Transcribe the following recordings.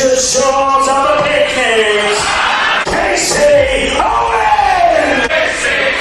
to sort of the picnic, Casey Owen! Casey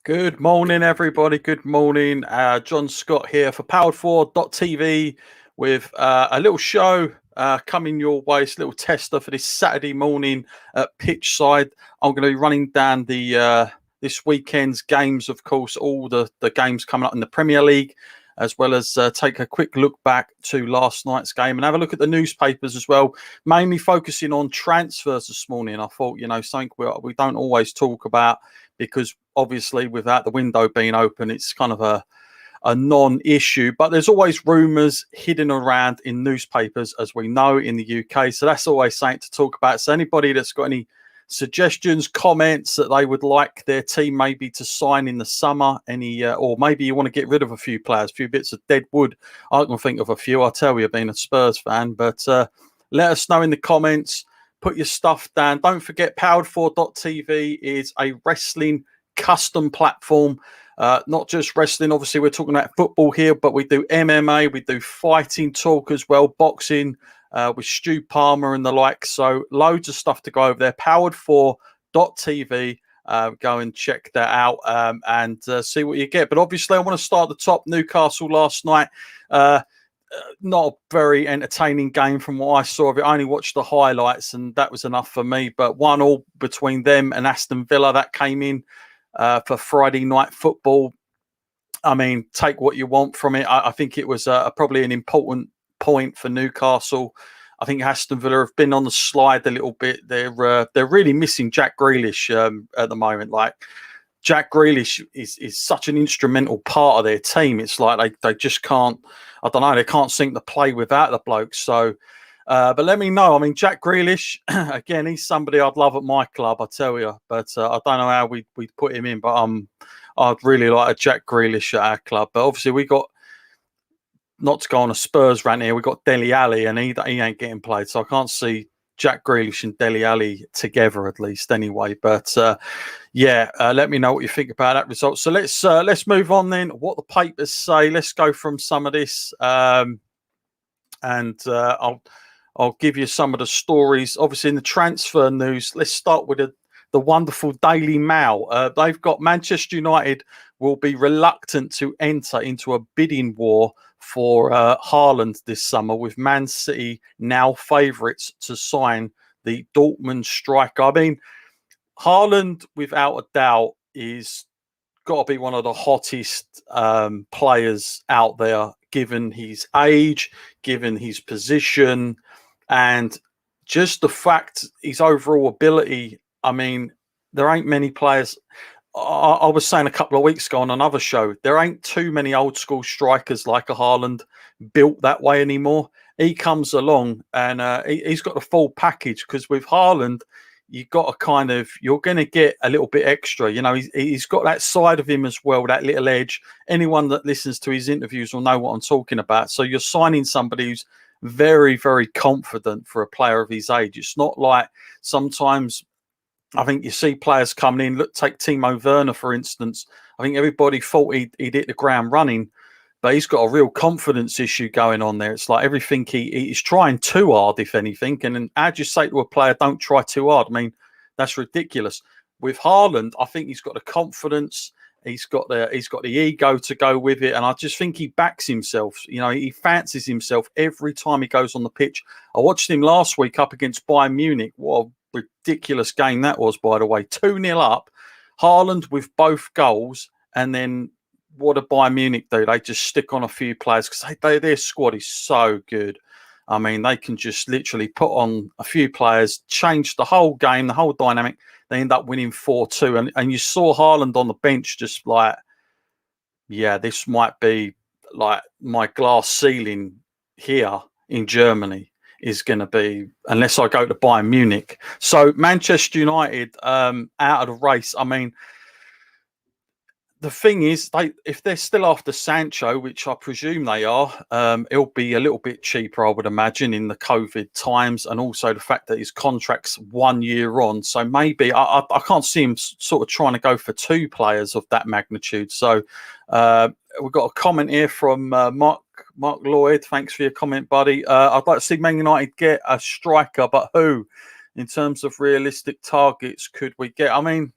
Good morning, everybody. Good morning. John Scott here for Powered4.tv with a little show coming your way. It's a little tester for this Saturday morning at Pitchside. I'm going to be running down the this weekend's games, of course, all the games coming up in the Premier League, as well as take a quick look back to last night's game and have a look at the newspapers as well, mainly focusing on transfers this morning. I thought, something we don't always talk about, because obviously without the window being open, it's kind of a non-issue. But there's always rumours hidden around in newspapers, as we know, in the UK. So that's always something to talk about. So anybody that's got any suggestions, comments that they would like their team maybe to sign in the summer, or maybe you want to get rid of a few players, a few bits of dead wood. I can think of a few, I'll tell you, being a Spurs fan. But let us know in the comments. Put your stuff down. Don't forget, Powered4.tv is a wrestling custom platform. Not just wrestling. Obviously, we're talking about football here, but we do MMA. We do fighting talk as well, boxing with Stu Palmer and the like. So loads of stuff to go over there. Powered4.tv. Go and check that out and see what you get. But obviously, I want to start at the top. Newcastle last night. Not a very entertaining game from what I saw of it. I only watched the highlights and that was enough for me. But 1-1 between them and Aston Villa, that came in for Friday night football. I mean, take what you want from it. I think it was probably an important point for Newcastle. I think Aston Villa have been on the slide a little bit. They're really missing Jack Grealish at the moment. Like, Jack Grealish is such an instrumental part of their team. It's like they just can't, I don't know, they can't seem to play without the bloke. So, but let me know. I mean, Jack Grealish, again, he's somebody I'd love at my club, I tell you. But I don't know how we'd put him in. But I'd really like a Jack Grealish at our club. But obviously we got, not to go on a Spurs rant here, we got Dele Alli and he ain't getting played. So I can't see Jack Grealish and Dele Alli together, at least, anyway. But let me know what you think about that result. So let's move on then. What the papers say. Let's go from some of this, and I'll give you some of the stories. Obviously, in the transfer news, let's start with the wonderful Daily Mail. They've got Manchester United will be reluctant to enter into a bidding war for Haaland this summer, with Man City now favourites to sign the Dortmund striker. I mean, Haaland, without a doubt, is got to be one of the hottest players out there, given his age, given his position, and just the fact his overall ability. I mean, there ain't many players I was saying a couple of weeks ago on another show, there ain't too many old school strikers like a Haaland built that way anymore. He comes along and he's got the full package, because with Haaland, you got to kind of, you're going to get a little bit extra. You know, he's got that side of him as well, that little edge. Anyone that listens to his interviews will know what I'm talking about. So you're signing somebody who's very, very confident for a player of his age. It's not like sometimes I think you see players coming in. Look, take Timo Werner, for instance. I think everybody thought he'd hit the ground running, but he's got a real confidence issue going on there. It's like everything he's trying too hard, if anything. And then how do you say to a player, don't try too hard? I mean, that's ridiculous. With Haaland, I think he's got the confidence. He's got the ego to go with it. And I just think he backs himself. You know, he fancies himself every time he goes on the pitch. I watched him last week up against Bayern Munich. What a ridiculous game that was, by the way. 2-0 up. Haaland with both goals, and then what did Bayern Munich do? They just stick on a few players because their squad is so good. I mean, they can just literally put on a few players, change the whole game, the whole dynamic. They end up winning 4-2. And you saw Haaland on the bench just like, yeah, this might be like my glass ceiling here in Germany is going to be, unless I go to Bayern Munich. So Manchester United out of the race. I mean, the thing is, if they're still after Sancho, which I presume they are, it'll be a little bit cheaper, I would imagine, in the COVID times, and also the fact that his contract's 1 year on. So maybe I can't see him sort of trying to go for two players of that magnitude. So we've got a comment here from Mark Lloyd. Thanks for your comment, buddy. I'd like to see Man United get a striker, but who, in terms of realistic targets, could we get? I mean,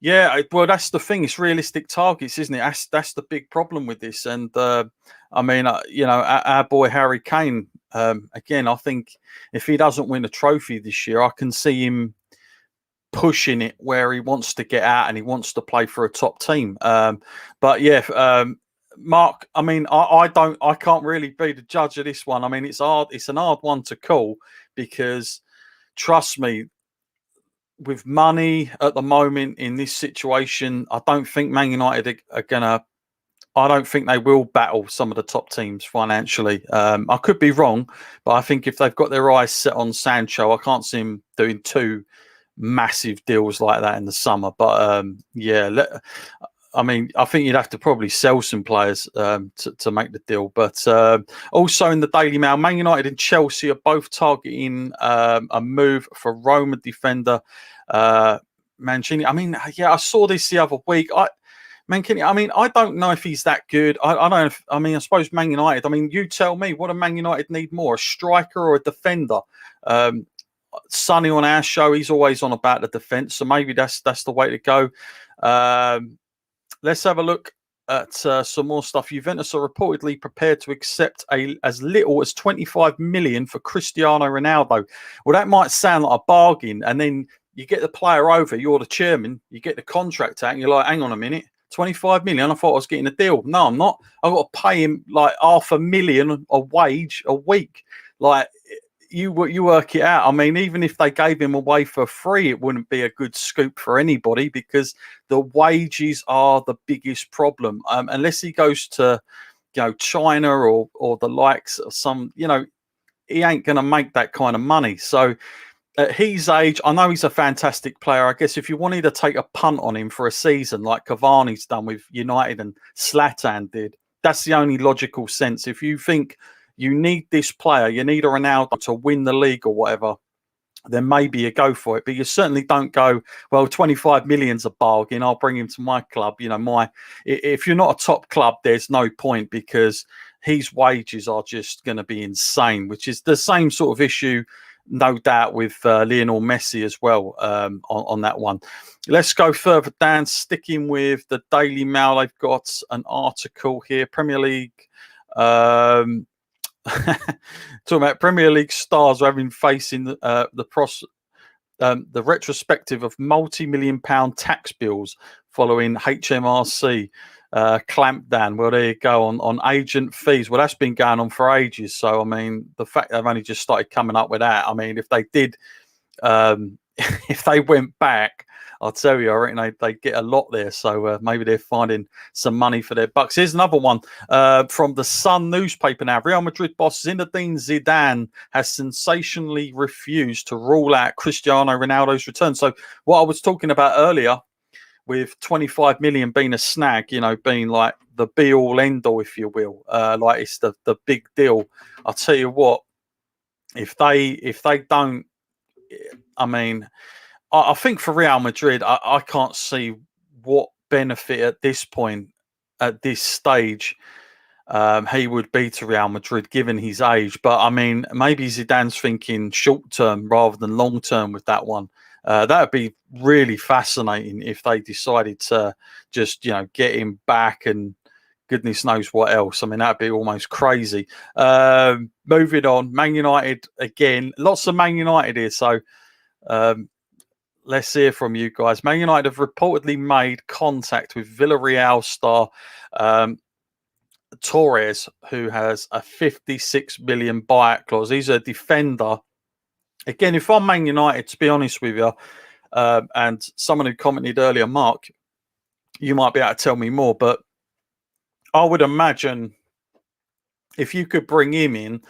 yeah, well, that's the thing. It's realistic targets, isn't it? That's the big problem with this. And I mean, you know, our boy Harry Kane. Again, I think if he doesn't win a trophy this year, I can see him pushing it where he wants to get out and he wants to play for a top team. But yeah, Mark. I mean, I can't really be the judge of this one. I mean, it's hard. It's an hard one to call because, trust me, with money at the moment in this situation, I don't think Man United are gonna. I don't think they will battle some of the top teams financially. I could be wrong, but I think if they've got their eyes set on Sancho, I can't see him doing two massive deals like that in the summer. But yeah, I mean, I think you'd have to probably sell some players to make the deal. But also in the Daily Mail, Man United and Chelsea are both targeting a move for Roma defender Mancini. I mean, yeah, I saw this the other week. Mancini, I mean, I don't know if he's that good. I don't know if, I mean, I suppose Man United, I mean, you tell me, what do Man United need more, a striker or a defender? Sonny on our show, he's always on about the defence, so maybe that's the way to go. Let's have a look at some more stuff. Juventus are reportedly prepared to accept as little as 25 million for Cristiano Ronaldo. Well, that might sound like a bargain, and then you get the player over, you're the chairman, you get the contract out, and you're like, hang on a minute, 25 million? I thought I was getting a deal. No, I'm not. I've got to pay him like $500,000 a wage a week. Like, you work it out. I mean, even if they gave him away for free, it wouldn't be a good scoop for anybody because the wages are the biggest problem. Unless he goes to, you know, China or the likes of some, you know, he ain't going to make that kind of money. So at his age, I know he's a fantastic player. I guess if you wanted to take a punt on him for a season like Cavani's done with United and Zlatan did, that's the only logical sense. If you think you need this player, you need a Ronaldo to win the league or whatever, then maybe you go for it. But you certainly don't go, well, 25 million's a bargain, I'll bring him to my club. You know, if you're not a top club, there's no point because his wages are just going to be insane, which is the same sort of issue, no doubt, with Lionel Messi as well on that one. Let's go further down, sticking with the Daily Mail. They've got an article here, Premier League. Talking about Premier League stars having facing the retrospective of multi-million-pound tax bills following HMRC clampdown. Well, there you go on agent fees. Well, that's been going on for ages. So, I mean, the fact they've only just started coming up with that. I mean, if they did if they went back, I'll tell you, I reckon they get a lot there. So maybe they're finding some money for their bucks. Here's another one from the Sun newspaper now. Real Madrid boss Zinedine Zidane has sensationally refused to rule out Cristiano Ronaldo's return. So what I was talking about earlier, with 25 million being a snag, you know, being like the be all end all, if you will, like it's the big deal. I'll tell you what, if they don't, I mean, I think for Real Madrid, I can't see what benefit at this point, at this stage, he would be to Real Madrid given his age. But I mean, maybe Zidane's thinking short term rather than long term with that one. That would be really fascinating if they decided to just, you know, get him back and goodness knows what else. I mean, that'd be almost crazy. Moving on, Man United again. Lots of Man United here. So let's hear from you guys. Man United have reportedly made contact with Villarreal star Torres, who has a 56 million buyout clause. He's a defender. Again, if I'm Man United, to be honest with you, and someone who commented earlier, Mark, you might be able to tell me more, but I would imagine if you could bring him in,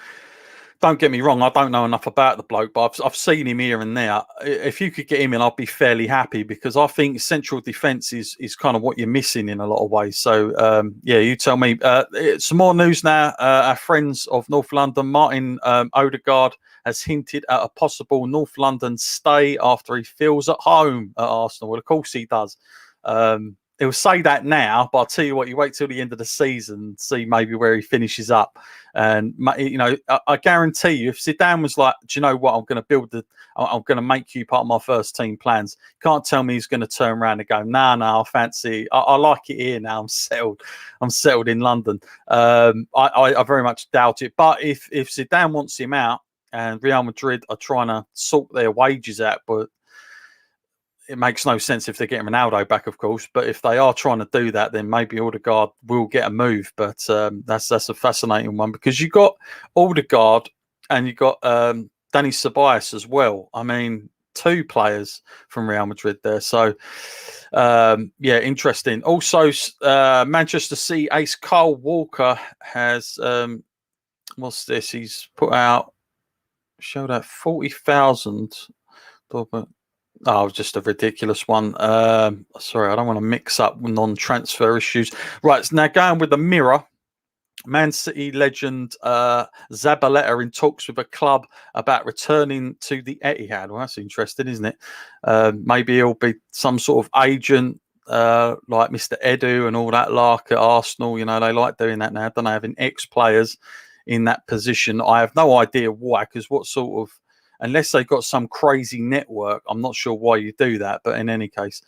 don't get me wrong, I don't know enough about the bloke, but I've seen him here and there. If you could get him in, I'd be fairly happy because I think central defence is kind of what you're missing in a lot of ways. So, yeah, you tell me. Some more news now. Our friends of North London, Martin Odegaard, has hinted at a possible North London stay after he feels at home at Arsenal. Well, of course he does. He'll say that now, but I'll tell you what, you wait till the end of the season and see maybe where he finishes up. And, you know, I guarantee you, if Zidane was like, do you know what, I'm going to make you part of my first team plans. Can't tell me he's going to turn around and go, nah, I like it here now. I'm settled in London. I very much doubt it. But if Zidane wants him out and Real Madrid are trying to sort their wages out, but it makes no sense if they're getting Ronaldo back, of course. But if they are trying to do that, then maybe Odegaard will get a move. But that's a fascinating one because you got Odegaard and you got Dani Ceballos as well. I mean, two players from Real Madrid there. So, yeah, interesting. Also, Manchester City ace Kyle Walker has, what's this? He's put out, showed out 40,000. Oh, just a ridiculous one. Sorry, I don't want to mix up non-transfer issues. Right, so now going with the Mirror. Man City legend Zabaleta in talks with a club about returning to the Etihad. Well, that's interesting, isn't it? Maybe he'll be some sort of agent like Mr. Edu and all that lark at Arsenal. You know, they like doing that now. Don't they, having ex-players in that position? I have no idea why, because what sort of, unless they've got some crazy network, I'm not sure why you do that. But in any case,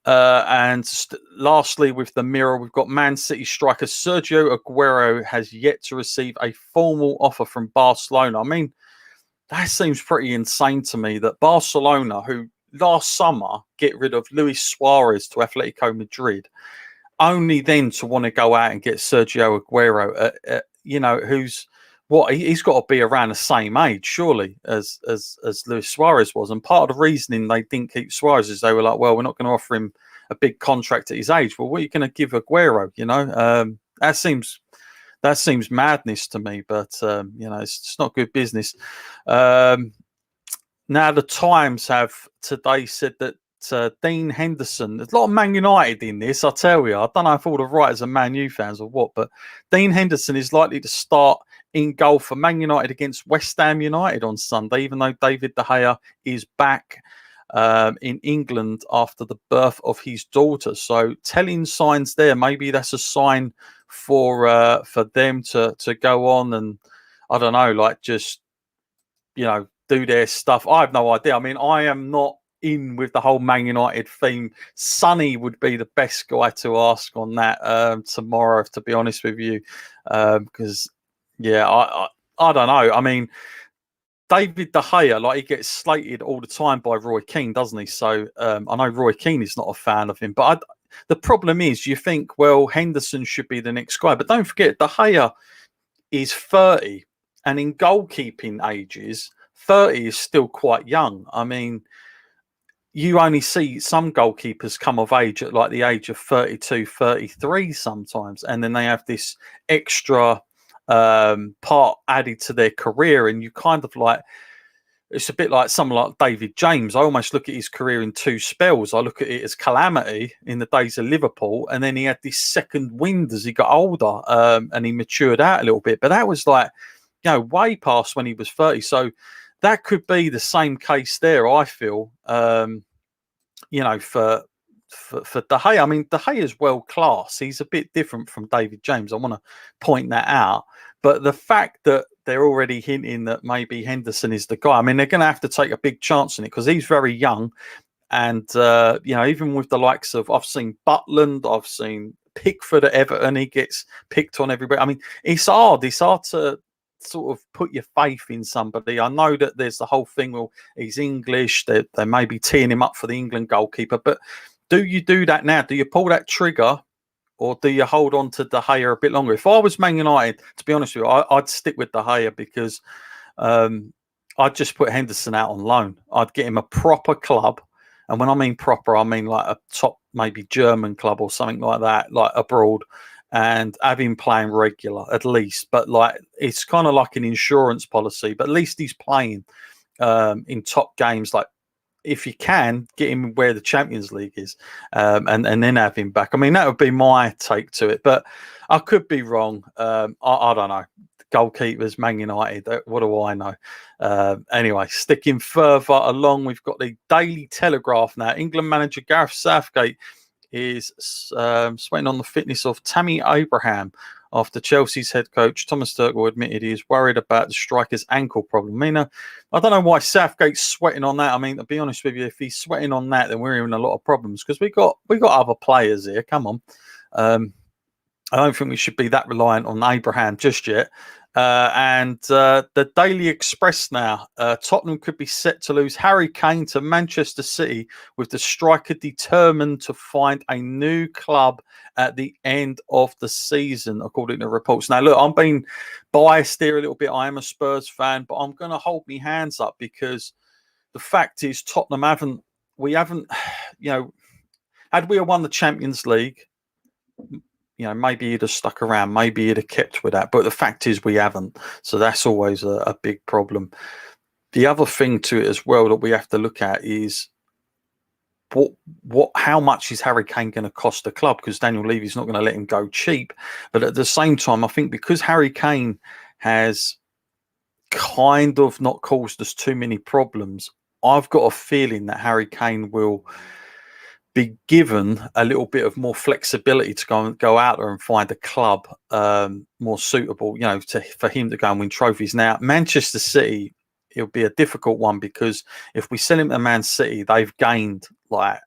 lastly, with the Mirror, we've got Man City striker Sergio Aguero has yet to receive a formal offer from Barcelona. I mean, that seems pretty insane to me that Barcelona, who last summer get rid of Luis Suarez to Atletico Madrid, only then to want to go out and get Sergio Aguero, you know, who's what, he's got to be around the same age, surely, as Luis Suarez was. And part of the reasoning they didn't keep Suarez is they were like, well, we're not going to offer him a big contract at his age. Well, what are you going to give Aguero? You know, that seems madness to me. But you know, it's not good business. Now the Times have today said that Dean Henderson, there's a lot of Man United in this, I tell you. I don't know if all the writers are Man U fans or what, but Dean Henderson is likely to start in goal for Man United against West Ham United on Sunday, even though David De Gea is back in England after the birth of his daughter. So telling signs there. Maybe that's a sign for them to go on and, I don't know, like just, you know, do their stuff. I have no idea. I mean, I am not in with the whole Man United theme. Sonny would be the best guy to ask on that tomorrow, to be honest with you, because yeah, I don't know. I mean, David De Gea, like, he gets slated all the time by Roy Keane, doesn't he? So I know Roy Keane is not a fan of him, but the problem is, you think, well, Henderson should be the next guy, but don't forget, De Gea is 30, and in goalkeeping ages, 30 is still quite young. I mean, you only see some goalkeepers come of age at like the age of 32, 33 sometimes, and then they have this extra part added to their career, and you kind of like, it's a bit like someone like David James. I almost look at his career in two spells. I look at it as calamity in the days of Liverpool, and then he had this second wind as he got older, and he matured out a little bit. But that was like, way past when he was 30. So that could be the same case there, I feel, for De Gea. I mean, De Gea is world class. He's a bit different from David James. I want to point that out. But the fact that they're already hinting that maybe Henderson is the guy, I mean, they're going to have to take a big chance on it because he's very young. And, even with the likes of, I've seen Butland, I've seen Pickford at Everton, he gets picked on everybody. I mean, it's hard to sort of put your faith in somebody. I know that there's the whole thing, well, he's English, they may be teeing him up for the England goalkeeper, but do you do that now? Do you pull that trigger, or do you hold on to De Gea a bit longer? If I was Man United, to be honest with you, I'd stick with De Gea because I'd just put Henderson out on loan. I'd get him a proper club, and when I mean proper, I mean like a top maybe German club or something like that, like abroad, and have him playing regular at least. But like, it's kind of like an insurance policy, but at least he's playing in top games. Like, if you can, get him where the Champions League is, and then have him back. I mean, that would be my take to it, but I could be wrong. I don't know. Goalkeepers, Man United, what do I know? Anyway, sticking further along, we've got the Daily Telegraph now. England manager Gareth Southgate is sweating on the fitness of Tammy Abraham after Chelsea's head coach Thomas Tuchel admitted he is worried about the striker's ankle problem. I mean, I don't know why Southgate's sweating on that. I mean, to be honest with you, if he's sweating on that, then we're in a lot of problems because we got other players here. Come on. I don't think we should be that reliant on Abraham just yet. And the Daily Express now, Tottenham could be set to lose Harry Kane to Manchester City, with the striker determined to find a new club at the end of the season, according to reports. Now, look, I'm being biased here a little bit. I am a Spurs fan, but I'm going to hold my hands up because the fact is Tottenham haven't, had we won the Champions League, maybe he'd have stuck around, maybe he'd have kept with that. But the fact is we haven't. So that's always a big problem. The other thing to it as well that we have to look at is how much is Harry Kane going to cost the club? Because Daniel Levy's not going to let him go cheap. But at the same time, I think because Harry Kane has kind of not caused us too many problems, I've got a feeling that Harry Kane will be given a little bit of more flexibility to go out there and find a club more suitable, for him to go and win trophies. Now, Manchester City, it'll be a difficult one because if we sell him to Man City, they've gained like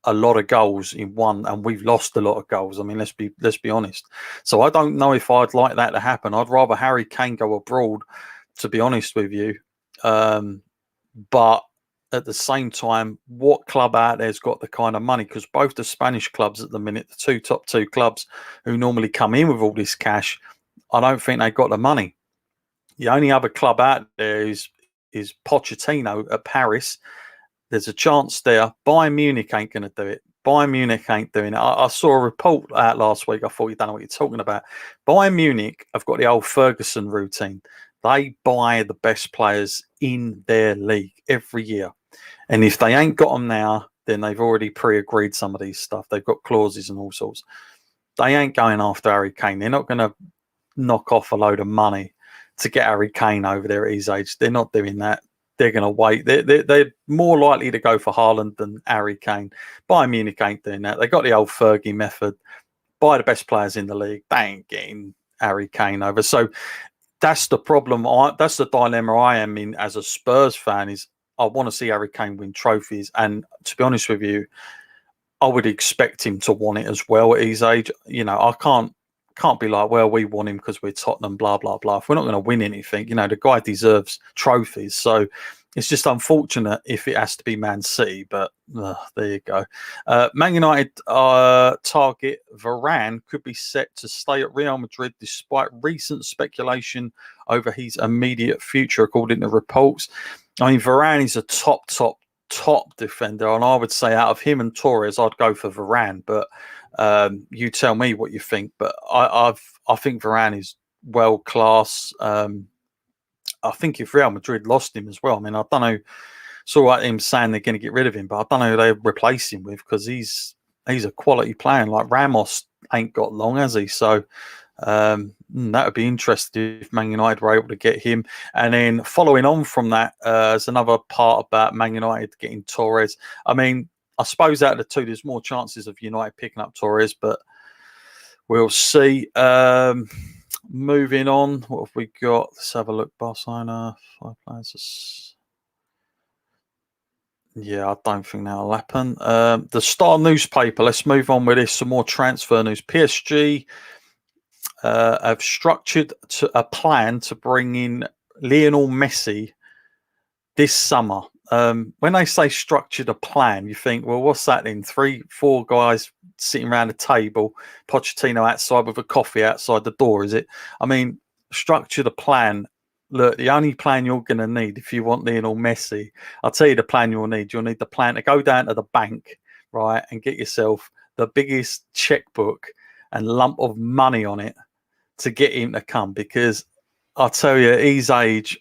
a lot of goals in one, and we've lost a lot of goals. I mean, let's be honest. So I don't know if I'd like that to happen. I'd rather Harry Kane go abroad, to be honest with you. But at the same time, what club out there's got the kind of money? Because both the Spanish clubs at the minute, the top two clubs who normally come in with all this cash, I don't think they've got the money. The only other club out there is Pochettino at Paris. There's a chance there. Bayern Munich ain't going to do it. Bayern Munich ain't doing it. I saw a report out last week. I thought you don't know what you're talking about. Bayern Munich have got the old Ferguson routine. They buy the best players in their league every year. And if they ain't got them now, then they've already pre-agreed some of these stuff. They've got clauses and all sorts. They ain't going after Harry Kane. They're not going to knock off a load of money to get Harry Kane over there at his age. They're not doing that. They're going to wait. They're more likely to go for Haaland than Harry Kane. Bayern Munich ain't doing that. They got the old Fergie method. Buy the best players in the league. They ain't getting Harry Kane over. So that's the problem. That's the dilemma I am in as a Spurs fan. Is I want to see Harry Kane win trophies, and to be honest with you, I would expect him to want it as well at his age. I can't be like, well, we want him because we're Tottenham, blah blah blah. If we're not going to win anything, the guy deserves trophies. So it's just unfortunate if it has to be Man City, but there you go. Man United target Varane could be set to stay at Real Madrid despite recent speculation over his immediate future, according to reports. I mean, Varane is a top defender, and I would say out of him and Torres, I'd go for Varane. But you tell me what you think. But I think Varane is world class. I think if Real Madrid lost him as well, I mean, I don't know. It's all right him saying they're going to get rid of him, but I don't know who they replace him with, because he's a quality player. Like Ramos ain't got long, has he? So that would be interesting if Man United were able to get him. And then following on from that, there's another part about Man United getting Torres. I mean, I suppose out of the two, there's more chances of United picking up Torres, but we'll see. Moving on, what have we got? Let's have a look. Barcelona, 5 players. Yeah, I don't think that'll happen. The Star newspaper, let's move on with this. Some more transfer news. PSG have structured a plan to bring in Lionel Messi this summer. When they say structured a plan, you think, well, what's that then? 3-4 guys sitting around a table, Pochettino outside with a coffee outside the door, is it? I mean, structured a plan. Look, the only plan you're going to need if you want Lionel Messi, I'll tell you the plan you'll need. You'll need the plan to go down to the bank, right, and get yourself the biggest checkbook and lump of money on it to get him to come. Because I'll tell you, his age,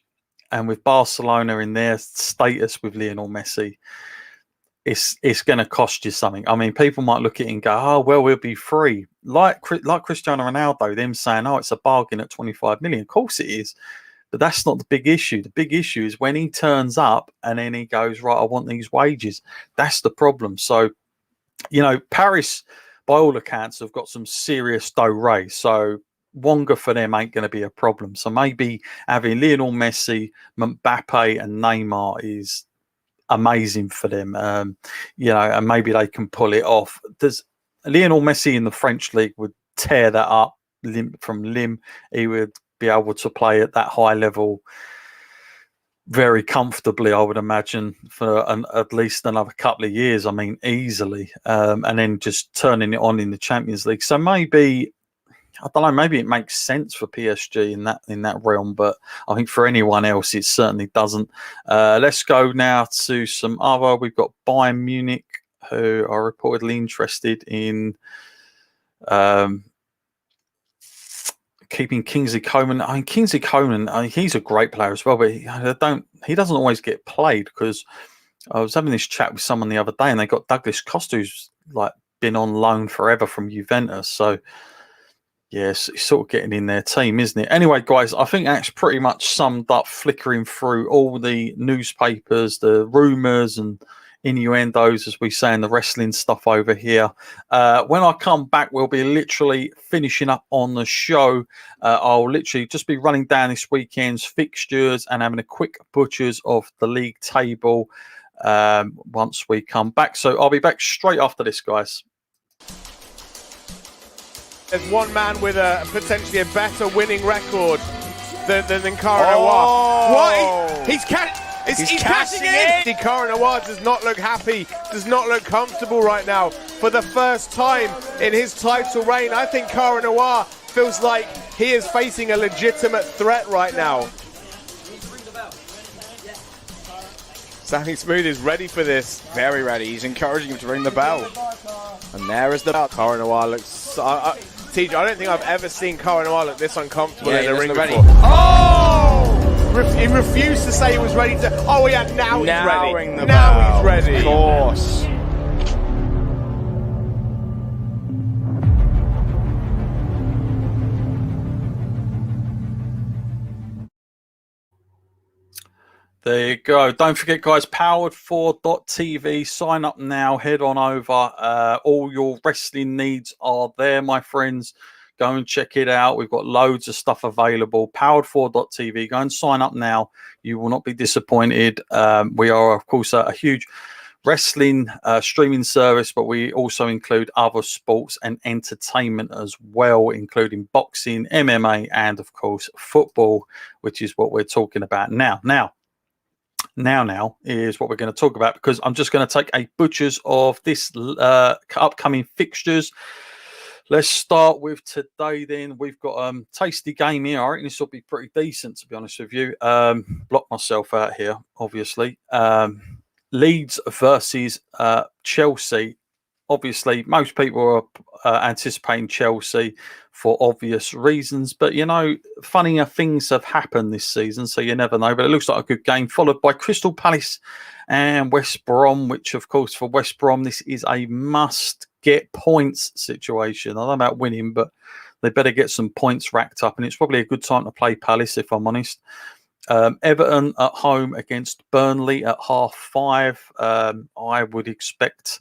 and with Barcelona in their status with Lionel Messi, it's going to cost you something. I mean, people might look at it and go, oh, well, we'll be free. Like Cristiano Ronaldo, them saying, oh, it's a bargain at 25 million. Of course it is. But that's not the big issue. The big issue is when he turns up and then he goes, right, I want these wages. That's the problem. So, Paris, by all accounts, have got some serious dough raised. So Wonga for them ain't going to be a problem. So maybe having Lionel Messi, Mbappe and Neymar is amazing for them. And maybe they can pull it off. There's Lionel Messi in the French league would tear that up from limb. He would be able to play at that high level very comfortably, I would imagine, for at least another couple of years. I mean, easily, and then just turning it on in the Champions League. So maybe, I don't know, maybe it makes sense for PSG in that realm, but I think for anyone else, it certainly doesn't. Let's go now to some other. We've got Bayern Munich, who are reportedly interested in keeping Kingsley Coman. I mean, Kingsley Coman, he's a great player as well, but he doesn't always get played, because I was having this chat with someone the other day, and they got Douglas Costa, who's like been on loan forever from Juventus. So yes, it's sort of getting in their team, isn't it? Anyway, guys, I think that's pretty much summed up, flickering through all the newspapers, the rumours and innuendos, as we say in the wrestling stuff over here. When I come back, we'll be literally finishing up on the show. I'll literally just be running down this weekend's fixtures and having a quick butchers of the league table once we come back. So I'll be back straight after this, guys. There's one man with potentially a better winning record than Cara Noir. What? He's cashing in. Cara Noir does not look happy, does not look comfortable right now. For the first time in his title reign, I think Cara Noir feels like he is facing a legitimate threat right now. Sammy Smooth is ready for this. Very ready. He's encouraging him to ring the bell. And there is the bell. Cara Noir looks... TJ, I don't think I've ever seen Cara Noir look this uncomfortable in a ring before. Ready. Oh! He refused to say he was ready to... Oh, yeah, now he's ready. Ring the now bell. He's ready. Of course. There you go. Don't forget, guys, powered4.tv. Sign up now. Head on over. All your wrestling needs are there, my friends. Go and check it out. We've got loads of stuff available. Powered4.tv. Go and sign up now. You will not be disappointed. We are, of course, a huge wrestling streaming service, but we also include other sports and entertainment as well, including boxing, MMA, and, of course, football, which is what we're talking about now. Now is what we're going to talk about, because I'm just going to take a butchers of this upcoming fixtures. Let's start with today then. We've got a tasty game here. I reckon this will be pretty decent, to be honest with you. Block myself out here, obviously. Leeds versus Chelsea. Obviously, most people are anticipating Chelsea for obvious reasons. But, you know, funnier things have happened this season, so you never know. But it looks like a good game, followed by Crystal Palace and West Brom, which, of course, for West Brom, this is a must-get points situation. I don't know about winning, but they better get some points racked up. And it's probably a good time to play Palace, if I'm honest. Everton at home against Burnley at 5:30. I would expect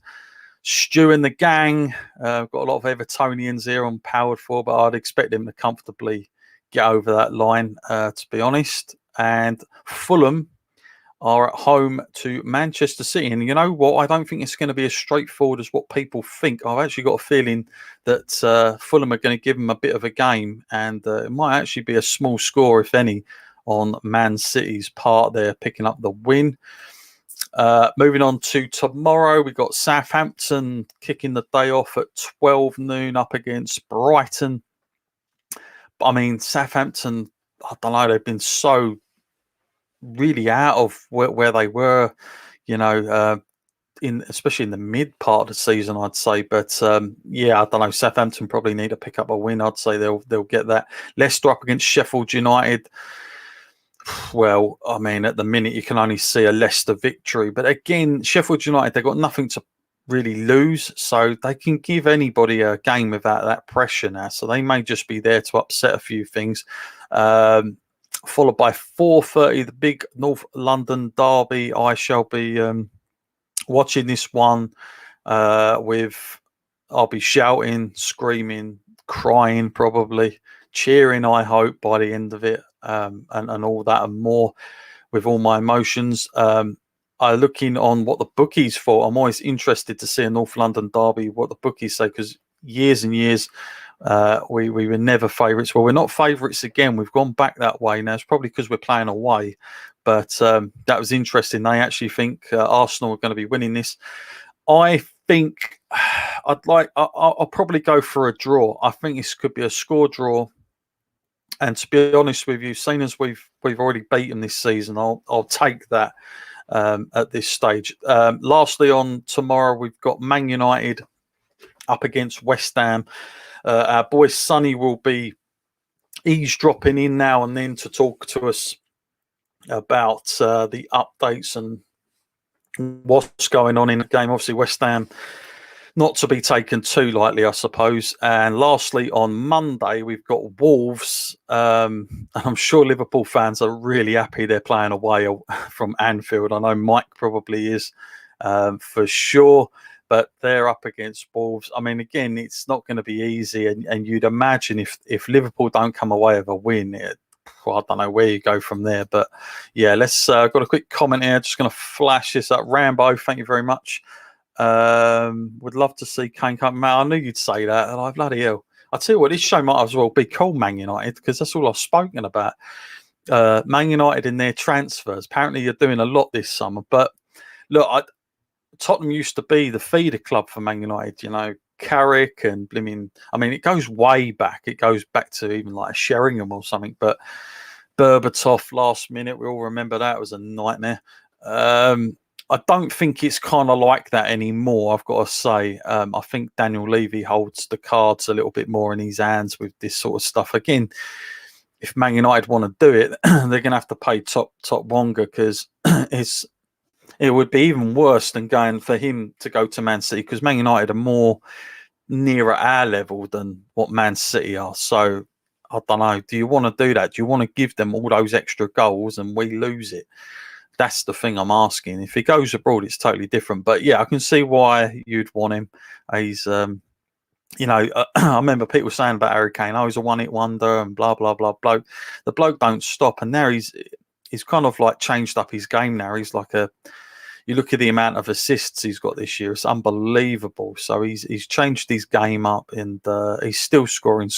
Stu and the gang. Got a lot of Evertonians here on Powered 4, but I'd expect them to comfortably get over that line, to be honest. And Fulham are at home to Manchester City. And you know what? I don't think it's going to be as straightforward as what people think. I've actually got a feeling that Fulham are going to give them a bit of a game, and it might actually be a small score, if any, on Man City's part. They're picking up the win. Moving on to tomorrow, we've got Southampton kicking the day off at 12 noon up against Brighton. I mean, Southampton, I don't know, they've been so really out of where they were, you know, especially in the mid part of the season, I'd say. But yeah, I don't know. Southampton probably need to pick up a win. I'd say they'll get that. Leicester up against Sheffield United. Well, I mean, at the minute you can only see a Leicester victory, but again, Sheffield United, they've got nothing to really lose, so they can give anybody a game without that pressure now. So they may just be there to upset a few things. Followed by 4:30, the big North London derby. I shall be watching this one I'll be shouting, screaming, crying, probably cheering, I hope, by the end of it, and all that and more, with all my emotions. I'm looking on what the bookies for. I'm always interested to see a North London derby, what the bookies say, because years and years we were never favourites. Well, we're not favourites again. We've gone back that way now. It's probably because we're playing away, but that was interesting. They actually think Arsenal are going to be winning this. I think I'll probably go for a draw. I think this could be a score draw. And to be honest with you, seeing as we've already beaten this season, I'll take that at this stage. Lastly, on tomorrow, we've got Man United up against West Ham. Our boy Sonny will be eavesdropping in now and then to talk to us about the updates and what's going on in the game. Obviously, West Ham not to be taken too lightly, I suppose. And lastly, on Monday, we've got Wolves. And I'm sure Liverpool fans are really happy they're playing away from Anfield. I know Mike probably is, for sure. But they're up against Wolves. I mean, again, it's not going to be easy. And you'd imagine if Liverpool don't come away with a win, I don't know where you go from there. But yeah, let's got a quick comment here. Just going to flash this up. Rambo, thank you very much. Would love to see Kane come. Man, I knew you'd say that. And I bloody hell. I tell you what, this show might as well be called Man United, because that's all I've spoken about. Man United in their transfers. Apparently, you're doing a lot this summer. But look, Tottenham used to be the feeder club for Man United, you know, Carrick and blimmin'. I mean, it goes way back. It goes back to even like Sheringham or something. But Berbatov last minute, we all remember that. It was a nightmare. I don't think it's kind of like that anymore, I've got to say. I think Daniel Levy holds the cards a little bit more in his hands with this sort of stuff. Again, if Man United want to do it, they're going to have to pay top Wonga, because it would be even worse than going for him to go to Man City, because Man United are more nearer our level than what Man City are. So I don't know. Do you want to do that? Do you want to give them all those extra goals and we lose it? That's the thing I'm asking. If he goes abroad, it's totally different. But yeah, I can see why you'd want him. He's, you know, I remember people saying about Harry Kane, oh, he's a one-hit wonder and blah, blah, blah. The bloke don't stop. And now he's kind of like changed up his game now. He's like you look at the amount of assists he's got this year, it's unbelievable. So he's changed his game up, and he's still scoring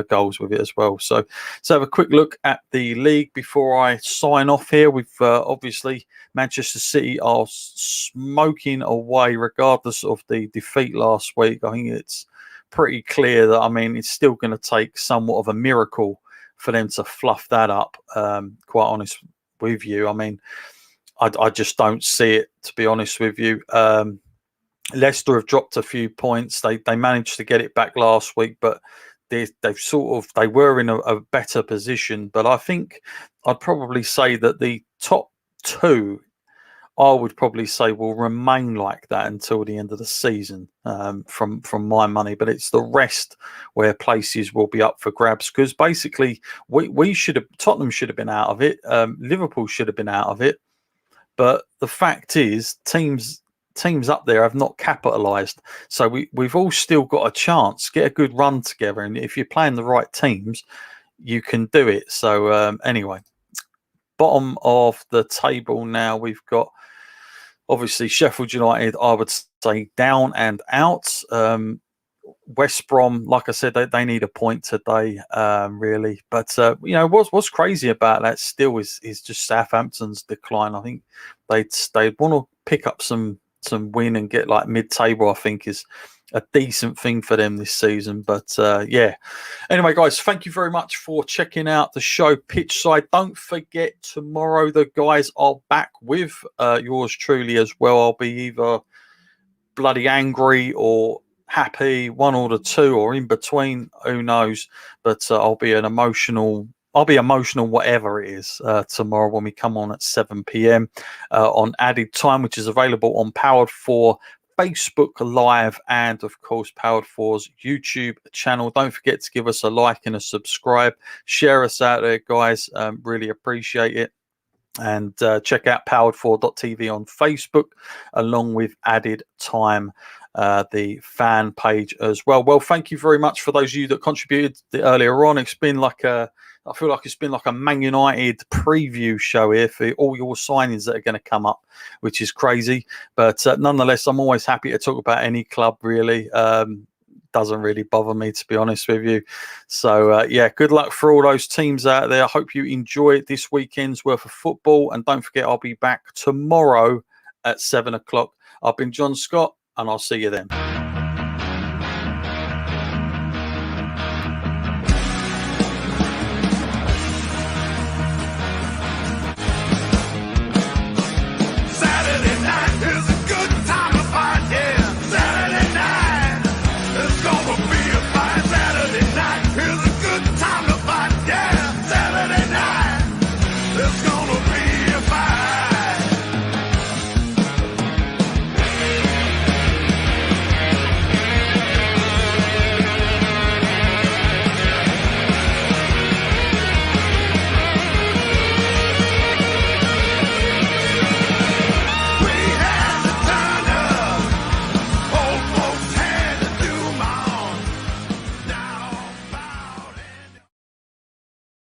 goals with it as well. So let's have a quick look at the league before I sign off here. We've obviously Manchester City are smoking away regardless of the defeat last week. I think it's pretty clear that, I mean, it's still going to take somewhat of a miracle for them to fluff that up, quite honest with you. I mean, I just don't see it, to be honest with you. Leicester have dropped a few points. They managed to get it back last week, but they were in a better position. But I think I'd probably say that the top two, I would probably say, will remain like that until the end of the season, from my money. But it's the rest where places will be up for grabs, because basically Tottenham should have been out of it. Liverpool should have been out of it. But the fact is, teams up there have not capitalised. So we've all still got a chance. Get a good run together, and if you're playing the right teams, you can do it. So anyway, bottom of the table now, we've got obviously Sheffield United, I would say, down and out. West Brom, like I said, they need a point today, really. But what's crazy about that still is just Southampton's decline. I think they'd want to pick up some win and get like mid-table. I think is a decent thing for them this season. But yeah. Anyway, guys, thank you very much for checking out the show Pitchside. Don't forget, tomorrow the guys are back with yours truly as well. I'll be either bloody angry or happy, one or the two, or in between, who knows. But I'll be emotional, whatever it is, tomorrow when we come on at 7 p.m. On Added Time, which is available on Powered 4 Facebook Live and, of course, Powered 4's YouTube channel. Don't forget to give us a like and a subscribe. Share us out there, guys. Really appreciate it. And check out powered4.tv on Facebook, along with Added Time, the fan page as well. Well, thank you very much for those of you that contributed earlier on. It's been like I feel like it's been like a Man United preview show here for all your signings that are going to come up, which is crazy. But nonetheless, I'm always happy to talk about any club, really. Doesn't really bother me, to be honest with you. So yeah, good luck for all those teams out there. I hope you enjoy this weekend's worth of football, and don't forget, I'll be back tomorrow at 7 o'clock. I've been John Scott, and I'll see you then.